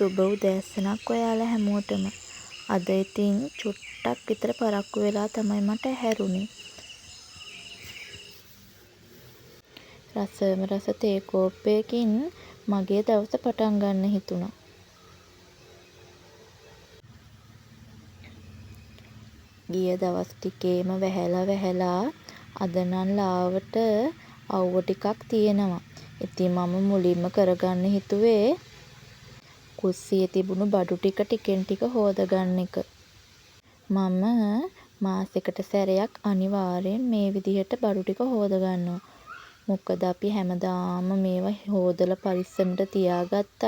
සුබ උදෑසනක් ඔයාලා හැමෝටම. අද ඉතින් චුට්ටක් විතර පරක්කු වෙලා තමයි මට හැරුණේ. රසම රස තේ කෝප්පයකින් මගේ දවස පටන් ගන්න හිතුණා. ගිය දවස් ටිකේම වැහැලා අද නම් ලාවට අවුව ටිකක් තියෙනවා. ඉතින් මම මුලින්ම කරගන්න හිතුවේ කුස්සියේ තිබුණු බඩු ටිකෙන් ටික හොදගන්න එක. මම මාසෙකට සැරයක් අනිවාර්යෙන් මේ විදිහට බඩු ටික හොදගන්නවා. මොකද අපි හැමදාම මේවා හොදලා පරිස්සමට තියාගත්තත්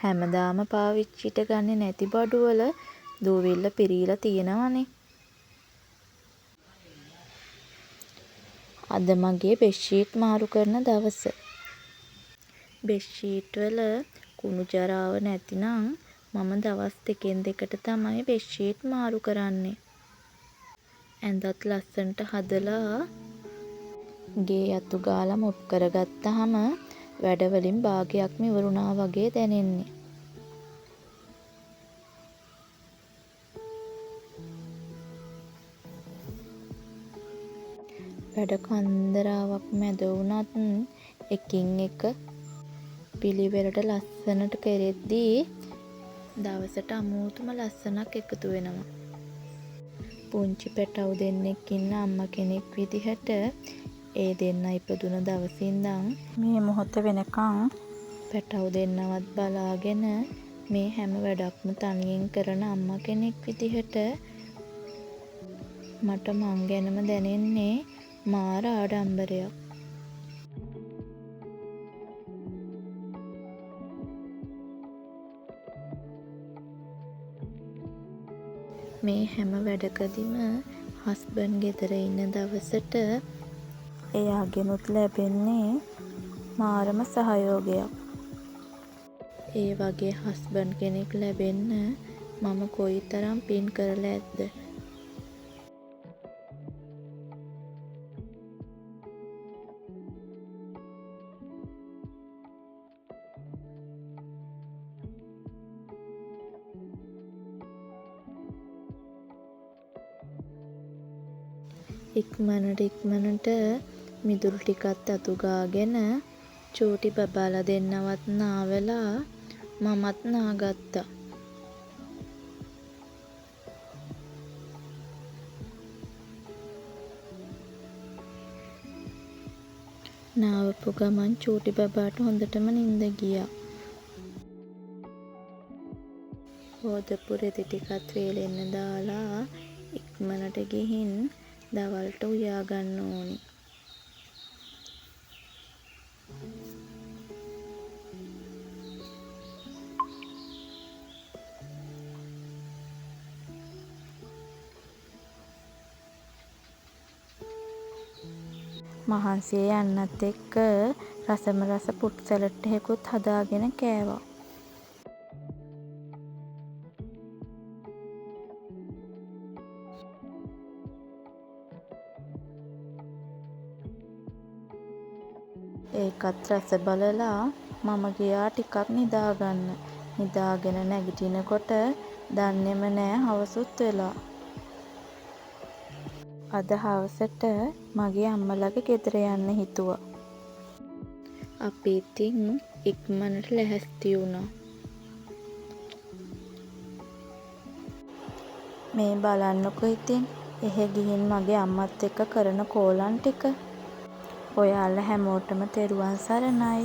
හැමදාම පාවිච්චිට ගන්නේ නැති බඩු වල දූවිල්ල පිරීලා තියෙනවනේ. අද මගේ බෙඩ්ෂීට් මාරු කරන දවස. බෙඩ්ෂීට් වල කුණු ජරාව නැතිනම් මම දවස් දෙකෙන් දෙකට තමයි බෙඩ්ෂීට් මාරු කරන්නේ. ඇඳත් ලස්සනට හදලා ගේ අතු ගාලා මොප් කරගත්තාම වැඩ වලින් භාගයක්ම ඉවරුණා වගේ දැනෙන්නේ. වැඩ කන්දරාවක් මැද වුණත් එකින් එක පිළිවෙලට ලස්සනට කෙරෙද්දී දවසට අමුතුම ලස්සනක් එකතු වෙනවා. පුංචි පැටව් දෙන්නෙක් ඉන්න අම්මා කෙනෙක් විදිහට ඒ දෙන්නා ඉපදුන දවසේ ඉඳන් මේ මොහොත වෙනකන් පැටව් දෙන්නවත් බලාගෙන මේ හැම වැඩක්ම තනියෙන් කරන අම්මා කෙනෙක් විදිහට මට මං ගැනම දැනෙන්නේ මාර ආඩම්බරයක්. මේ හැම වැඩකදීම හස්බන්ඩ් ගෙදර ඉන්න දවසට එයාගෙනුත් ලැබෙන්නේ මාරම සහයෝගයක්. ඒ වගේ හස්බන්ඩ් කෙනෙක් ලැබෙන්න මම කොයිතරම් පින් කරලා ඇද්ද. ඉක්මනට මිදුළු ටිකත් අතු ගාගෙන චූටි බබාලා දෙන්නවත් නාවලා මමත් නාගත්තා. නාවපු ගමන් චූටි බබාට හොඳටම නින්ද ගියා. හොදපු රෙදි ටිකත් වේලෙන්න දාලා ඉක්මනට ගිහින් දවල්ට උයා ගන්න ඕනි. මහන්සිය යන්නත් එක්ක රසම රස පුට් සැලඩ් එකකුත් හදාගෙන කෑවා. ඒකත් රස බලලා මම ගියා ටිකක් නිදාගන්න. නිදාගෙන නැගිටිනකොට දන්නේම නෑ හවසුත් වෙලා. අද හවසට මගේ අම්මලාගේ ගෙදර යන්න හිතුවා. අපි ඉතින් ඉක්මනට ලැහැස්ති වුණා. මේ බලන්නකො ඉතින් එහෙ ගිහින් මගේ අම්මත් එක්ක කරන කෝලම් ටික. ඔයාලා හැමෝටම තෙරුවන් සරණයි.